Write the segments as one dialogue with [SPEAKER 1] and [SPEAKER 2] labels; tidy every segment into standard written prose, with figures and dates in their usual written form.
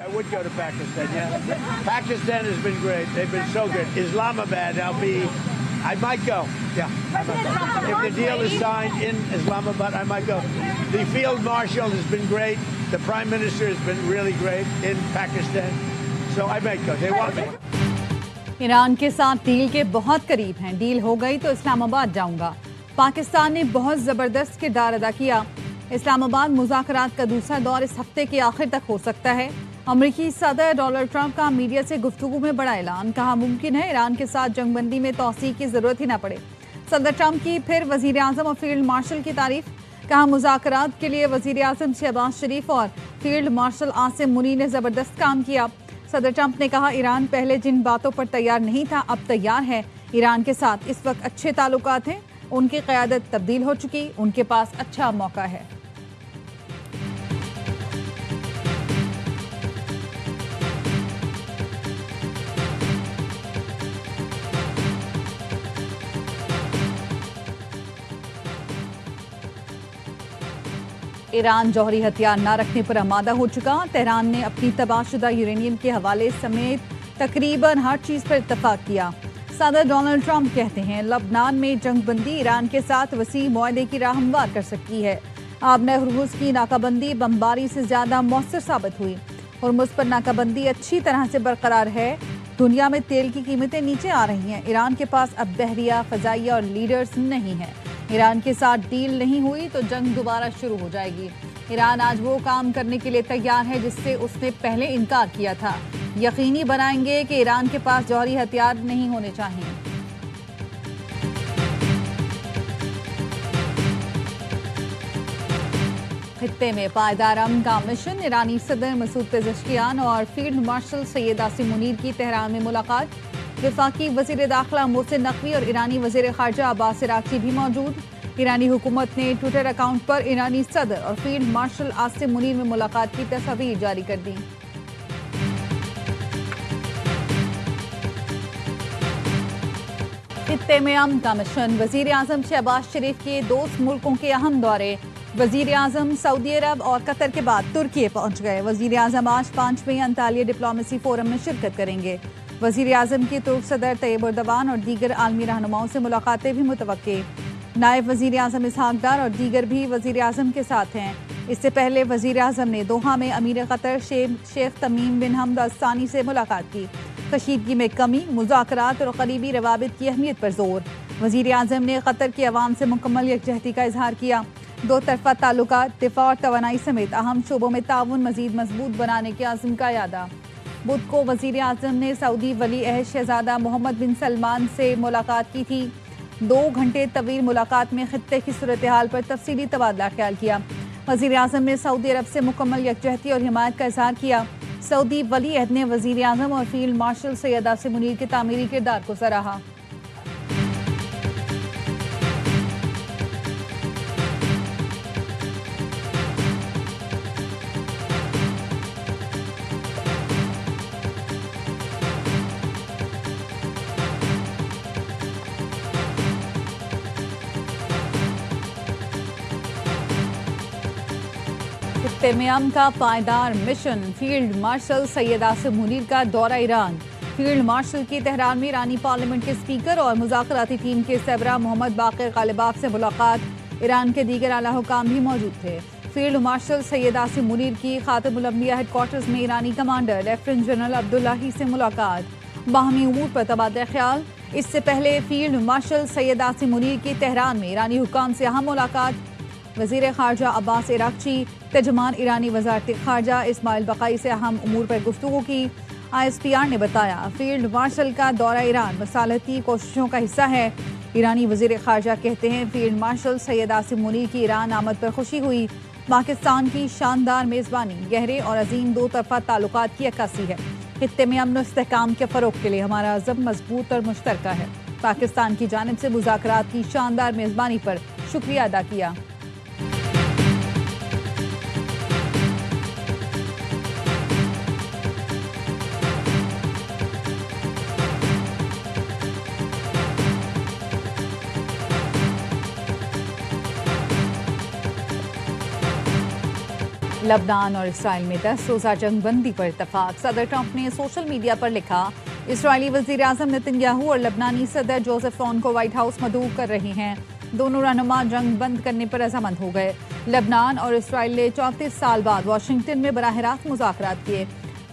[SPEAKER 1] I would go to Pakistan, yeah. Pakistan has been great. They've been so good. Islamabad, I might go. Yeah, I might go. If the deal is signed in Islamabad, I might go. The field marshal has been great. The prime minister has been really great in Pakistan. So I might go. They want me.
[SPEAKER 2] Iran के साथ deal के बहुत करीब हैं। Deal हो गई तो इस्लामाबाद जाऊंगा। पाकिस्तान ने बहुत जबरदस्त किरदार अदा किया। इस्लामाबाद मुज़ाकरात का दूसरा दौर इस हफ्ते के आखिर तक हो सकता है। अमरीकी सदर डोनाल्ड ट्रंप का मीडिया से गुफ्तगू में बड़ा ऐलान। कहा मुमकिन है ईरान के साथ जंगबंदी में तौसीक की जरूरत ही न पड़े। सदर ट्रंप की फिर वजीर आजम और फील्ड मार्शल की तारीफ। कहा मुज़ाकरात के लिए वजीर आजम शहबाज शरीफ और फील्ड मार्शल आसिम मुनीर ने जबरदस्त काम किया। सदर ट्रंप ने कहा ईरान पहले जिन बातों पर तैयार नहीं था अब तैयार है। ईरान के साथ इस वक्त अच्छे ताल्लुकात हैं। उनकी क़यादत तब्दील हो चुकी, उनके पास अच्छा मौका है। ईरान जौहरी हथियार न रखने पर आमादा हो चुका। तेहरान ने अपनी तबाहशुदा यूरेनियम के हवाले समेत तकरीबन हर चीज पर इत्तफाक किया। सदर डोनाल्ड ट्रंप कहते हैं लबनान में जंगबंदी ईरान के साथ वसी मुआहदे की राह हमवार कर सकती है। आबने हुर्मुज़ की नाकाबंदी बमबारी से ज्यादा मौसर साबित हुई। हुर्मुज़ पर नाकाबंदी अच्छी तरह से बरकरार है। दुनिया में तेल की कीमतें नीचे आ रही हैं। ईरान के पास अब बहरिया, फजाइया और लीडर्स नहीं है। ईरान के साथ डील नहीं हुई तो जंग दोबारा शुरू हो जाएगी। ईरान आज वो काम करने के लिए तैयार है जिससे उसने पहले इनकार किया था। यकीनी बनाएंगे कि ईरान के पास जौहरी हथियार नहीं होने चाहिए। खित्ते में पायदार अमन का मिशन। ईरानी सदर मसूद पेज़ेश्कियान और फील्ड मार्शल सैयद आसिम मुनीर की तेहरान में मुलाकात। वफाकी वज़ीर दाखिला मोहसिन नकवी और ईरानी वज़ीर ख़ारजा अब्बास इराक़ची भी मौजूद। ईरानी हुकूमत ने ट्विटर अकाउंट पर ईरानी सदर और फील्ड मार्शल आसिम मुनीर में मुलाकात की तस्वीर जारी कर दी। खित्ते में अमन का मिशन। वज़ीर आज़म शहबाज शरीफ के दोस्त मुल्कों के अहम दौरे। वज़ीर आज़म सऊदी अरब और कतर के बाद तुर्की पहुंच गए। वज़ीर आज़म आज 5वें अंतालिया डिप्लोमेसी फोरम में शिरकत करेंगे। वज़ीर आज़म की तुर्क सदर तैयब एर्दोगान और दीगर आलमी रहनुमाओं से मुलाकातें भी मुतवक्के। नायब वज़ीर आज़म इसहाक डार और दीगर भी वज़ीर आज़म के साथ हैं। इससे पहले वज़ीर आज़म ने दोहा में अमीर कतर शेख तमीम बिन हमद अल सानी से मुलाकात की। कशीदगी में कमी, मुज़ाकरात और करीबी रवाबित की अहमियत पर जोर। वज़ीर आज़म ने कतर की अवाम से मुकम्मल यकजहती का इजहार किया। दो तरफ़ा ताल्लुकात, दिफा और तवानाई समेत अहम शोबों में ताउन मज़ीद मजबूत बनाने के आज़म का यादा। बुध को वज़ीर आज़म ने सऊदी वली अहद शहज़ादा मोहम्मद बिन सलमान से मुलाकात की थी। 2 घंटे तवील मुलाकात में खित्ते की सूरत हाल पर तफसीली तबादला ख्याल किया। वज़ीर आज़म ने सऊदी अरब से मुकम्मल यकजहती और हिमायत का इजहार किया। सऊदी वली अहद ने वज़ीर आज़म और फील्ड मार्शल सैयद आसिम मुनीर के तामीरी किरदार को सराहा। खित्ते में अमन का पायदार mission. Field marshal Syed Asim Munir का दौरा ईरान। फील्ड मार्शल की तेहरान में ईरानी पार्लियामेंट के स्पीकर और मुज़ाकराती टीम के सरबराह मोहम्मद बाक़िर ग़ालिबाफ से मुलाकात। ईरान के दीगर आला हुकाम भी मौजूद थे। फील्ड मार्शल सैयद आसिम मुनीर की ख़ातिमुल अंबिया हेडक्वार्टर्स में ईरानी कमांडर लेफ्टिनेंट जनरल अब्दुल्लाही से मुलाकात। बाहमी उमूर पर तबादला ख्याल। इससे पहले फील्ड मार्शल सैयद आसिम मुनीर की तेहरान में ईरानी हुकाम से अहम मुलाकात। वज़ीर ख़ारजा अब्बास इराक़ची, तर्जुमान ईरानी वज़ारत ख़ारजा इस्माइल बक़ाई से अहम उमूर पर गुफ्तगू की। ISPR ने बताया फील्ड मार्शल का दौरा ईरान मसालती कोशिशों का हिस्सा है। ईरानी वज़ीर ख़ारजा कहते हैं फील्ड मार्शल सैयद आसिम मुनीर की ईरान आमद पर खुशी हुई। पाकिस्तान की शानदार मेज़बानी गहरे और अजीम दो तरफ़ा ताल्लुकात की अक्कासी है। खित्ते में अमन और इस्तेहकाम के फ़रोग़ के लिए हमारा अज़म मजबूत और मुश्तरका है। पाकिस्तान की जानिब से मुज़ाकरात की शानदार मेज़बानी पर शुक्रिया अदा किया। लबनान और इसराइल में 10 रोज़ा जंग बंदी पर इत्तफाक। सदर ट्रंप ने सोशल मीडिया पर लिखा, इसराइली वज़ीर आज़म नेतन्याहू और लबनानी सदर जोसेफ ऑन को व्हाइट हाउस मदऊ कर रहे हैं। दोनों रहनुमा जंग बंद करने पर रजामंद हो गए। लबनान और इसराइल ने 34 साल बाद वाशिंगटन में बराह रास्त मुज़ाकरात किए।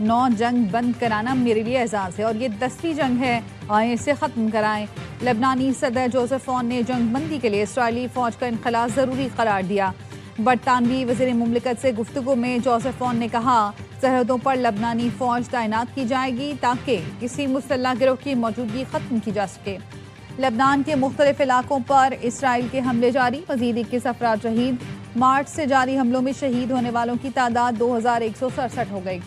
[SPEAKER 2] 9 जंग बंद कराना मेरे लिए एजाज़ है और ये 10वीं जंग है, आए इसे ख़त्म कराएं। लबनानी सदर जोसेफ ऑन ने जंग बंदी के लिए इसराइली फ़ौज का इनखला ज़रूरी करार दिया। बरतानवी वज़ीर मुमलिकत से गुफ्तगू में जोसेफ ऑन ने कहा, सरहदों पर लबनानी फ़ौज तैनात की जाएगी ताकि किसी मुसल्लह गिरोह की मौजूदगी ख़त्म की जा सके। लबनान के मुख्तलिफ इलाकों पर इसराइल के हमले जारी, मज़ीद 21 अफराद शहीद। मार्च से जारी हमलों में शहीद होने वालों की तादाद 2167 हो गई।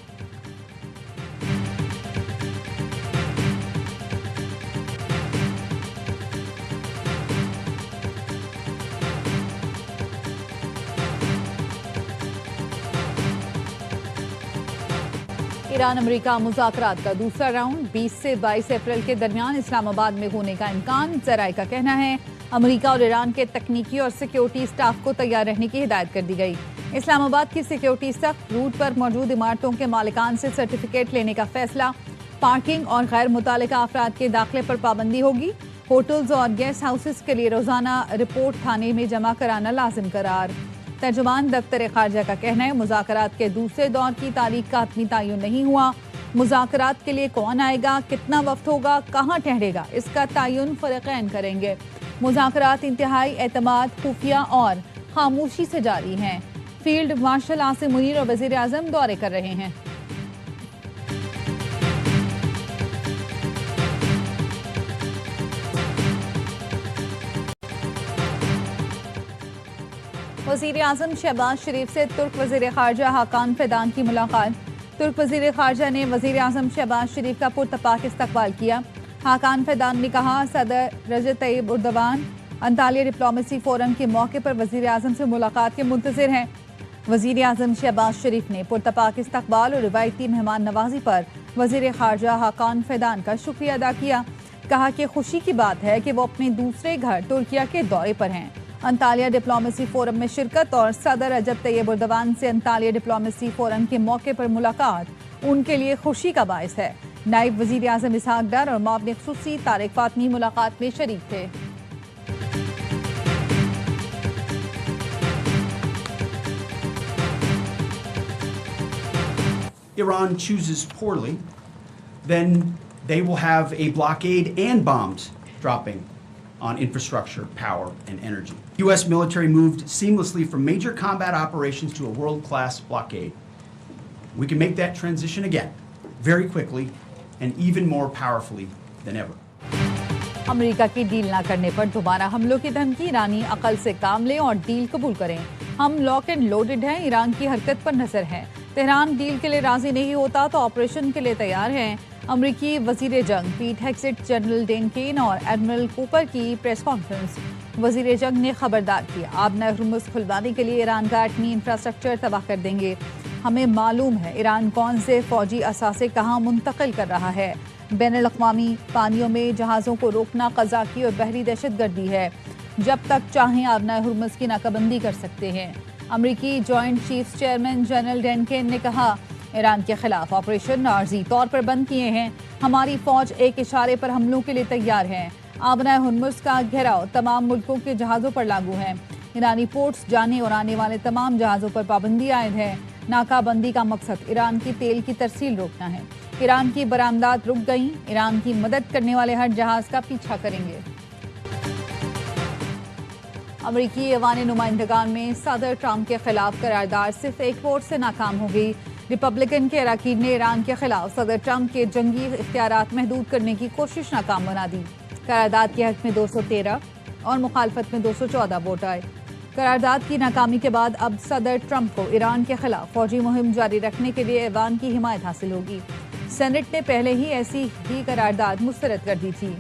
[SPEAKER 2] ईरान अमेरिका मुज़ाकरात का दूसरा राउंड 20 से 22 अप्रैल के दरमियान इस्लामाबाद में होने का इम्कान। ज़राए का कहना है, अमेरिका और ईरान के तकनीकी और सिक्योरिटी स्टाफ को तैयार रहने की हिदायत कर दी गई। इस्लामाबाद की सिक्योरिटी सख्त, रूट पर मौजूद इमारतों के मालिकान से सर्टिफिकेट लेने का फैसला। पार्किंग और गैर मुतालिका अफराद के दाखिले पर पाबंदी होगी। होटल्स और गेस्ट हाउसेस के लिए रोजाना रिपोर्ट थाने में जमा कराना लाजिम करार। तर्जुमान दफ्तर खारजा का कहना है, मुज़ाकरात के दूसरे दौर की तारीख का अपनी तयन नहीं हुआ। मुज़ाकरात के लिए कौन आएगा, कितना वक्त होगा, कहाँ ठहरेगा, इसका तयन फ़रीक़ैन करेंगे। मुज़ाकरात इंतहाई एतमाद, खुफिया और खामोशी से जारी हैं। फील्ड मार्शल आसिम मुनीर और वज़ीर आज़म दौरे कर रहे हैं। वज़ीर आज़म शहबाज शरीफ से तुर्क वज़ीर ख़ारजा हाकान फ़िदान की मुलाकात। तुर्क वज़ीर ख़ारजा ने वज़ीर आज़म शहबाज शरीफ का पुरतपाक इस्तकबाल किया। हाकान फ़िदान ने कहा, सदर रजब तय्यब एर्दोगान अंतालिया डिप्लोमेसी फोरम के मौके पर वज़ीर आज़म से मुलाकात के मुंतज़िर हैं। वज़ीर आज़म शहबाज शरीफ ने पुरतपाक इस्तकबाल और रिवायती मेहमान नवाजी पर वज़ीर ख़ारजा हाकान फ़िदान का शुक्रिया अदा किया। कहा कि खुशी की बात है कि वो अपने दूसरे घर तुर्किया के दौरे पर हैं। अंतालिया डिप्लोमेसी फोरम में शिरकत और सदर रजब तय्यब एर्दोगान से अंतालिया डिप्लोमेसी फोरम के मौके पर मुलाकात उनके लिए खुशी का बायस है। नायब वज़ीर आज़म इसहाक डार और मुआविन ख़ुसूसी तारिक फ़ातमी मुलाकात में शरीक थे।
[SPEAKER 3] Iran chooses poorly, then they will have a blockade and bombs dropping on infrastructure, power, and energy. U.S. military moved seamlessly from major combat operations to a world-class blockade. We can make that transition again, very quickly, and even more powerfully than ever.
[SPEAKER 2] America की deal ना करने पर दोबारा हमलों की धमकी। ईरानी अकल से काम लें और डील कबूल करें। हम लॉक एंड लोडेड हैं, ईरान की हरकत पर नजर है। तेहरान डील के लिए राजी नहीं होता तो ऑपरेशन के लिए तैयार हैं। अमरीकी वजीर जंग पीट हेक्सेट, जनरल डेन केन और एडमिरल कूपर की प्रेस कॉन्फ्रेंस। वजीर जंग ने खबरदार किया, आबना हुर्मुज़ खुलवाने के लिए ईरान का एटमी इंफ्रास्ट्रक्चर तबाह कर देंगे। हमें मालूम है ईरान कौन से फौजी असासे कहाँ मुंतकिल कर रहा है। बैनुल-अक़वामी पानियों में जहाज़ों को रोकना क़ज़ाकी और बहरी दहशतगर्दी है। जब तक चाहें आबना हुर्मुज़ की नाकाबंदी कर सकते हैं। अमरीकी joint chiefs chairman general Dan Caine ने कहा, ईरान के खिलाफ ऑपरेशन आर्जी तौर पर बंद किए हैं। हमारी फौज एक इशारे पर हमलों के लिए तैयार है। आबना हुर्मुज़ का घेराव तमाम मुल्कों के जहाज़ों पर लागू है। ईरानी पोर्ट्स जाने और आने वाले तमाम जहाज़ों पर पाबंदी आयद है। नाकाबंदी का मकसद ईरान की तेल की तरसील रोकना है। ईरान की बरामदात रुक गई। ईरान की मदद करने वाले हर जहाज़ का पीछा करेंगे। अमरीकी ऐवान नुमाइंदगान में सदर ट्रंप के खिलाफ करारदाद सिर्फ एक वोट से नाकाम हो गई। रिपब्लिकन के अरकान ने ईरान के खिलाफ सदर ट्रंप के जंगी इख्तियारात महदूद करने की कोशिश नाकाम बना दी। करारदाद के हक में 213 और मुखालफत में 214 वोट आए। करारदाद की नाकामी के बाद अब सदर ट्रंप को ईरान के खिलाफ फौजी मुहिम जारी रखने के लिए ऐवान की हिमायत हासिल होगी। सेनेट ने पहले ही ऐसी ही करारदाद मुस्तरद कर दी थी।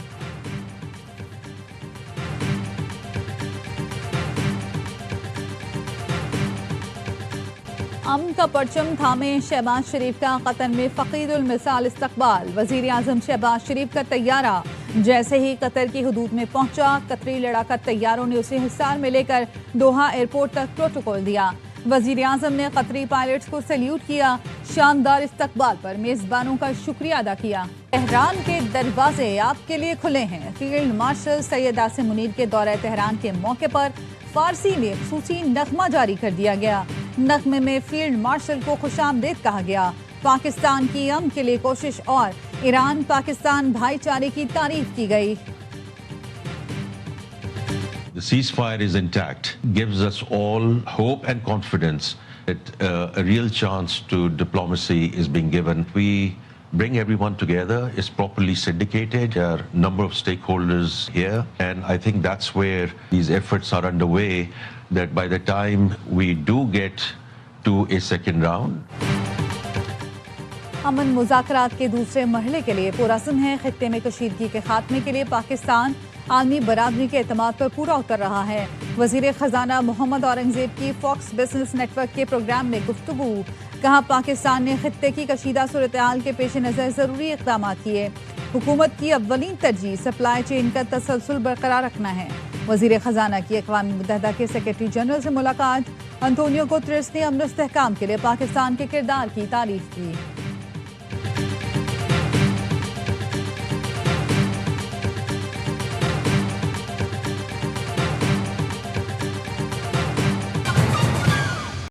[SPEAKER 2] अमन का परचम थामे शहबाज शरीफ का कतर में फ़कीरुल मिसाल इस्तकबाल। वज़ीर आज़म शहबाज शरीफ का तैयारा जैसे ही कतर की हदूद में पहुंचा, कतरी लड़ाका तैयारों ने उसे हिसार में लेकर दोहा एयरपोर्ट तक प्रोटोकॉल दिया। वजीर आजम ने कतरी पायलट्स को सैल्यूट किया। शानदार इस्तकबाल पर मेजबानों का शुक्रिया अदा किया। तेहरान के दरवाजे आपके लिए खुले हैं। फील्ड मार्शल सैयद आसिम मुनीर के दौरे तेहरान के मौके पर फारसी में खुसूसी नगमा जारी कर दिया गया। नगमे में फील्ड मार्शल को खुशामदीद कहा गया। पाकिस्तान की अमन के लिए कोशिश और ईरान पाकिस्तान भाईचारे की तारीफ की गई।
[SPEAKER 4] The ceasefire is intact, gives us all hope and confidence that a real chance to diplomacy is being given. We bring everyone together, it's properly syndicated, there are a number of stakeholders here, and I think that's where these efforts are underway, that by the time we do get to a second round,
[SPEAKER 2] अमन मुज़ाकरात के दूसरे मरहले के लिए पुरअज़्म है। खित्ते में कशीदगी के खात्मे के लिए पाकिस्तान आलमी बरादरी के एतमाद पर पूरा उतर रहा है। वज़ीर ख़जाना मोहम्मद औरंगज़ेब की फॉक्स बिजनेस नेटवर्क के प्रोग्राम में गुफ्तगू। कहा, पाकिस्तान ने खित्ते की कशीदा सूरत हाल के पेश नज़र ज़रूरी इक़दाम किए। हुकूमत की अव्वलीन तरजीह सप्लाई चेन का तसलसल बरकरार रखना है। वज़ीर ख़जाना की अक़वाम मुत्तहिदा के सेक्रेटरी जनरल से मुलाकात। अंतोनियो गुतरेस ने अमन इस्तेहकाम के लिए पाकिस्तान के किरदार की तारीफ की।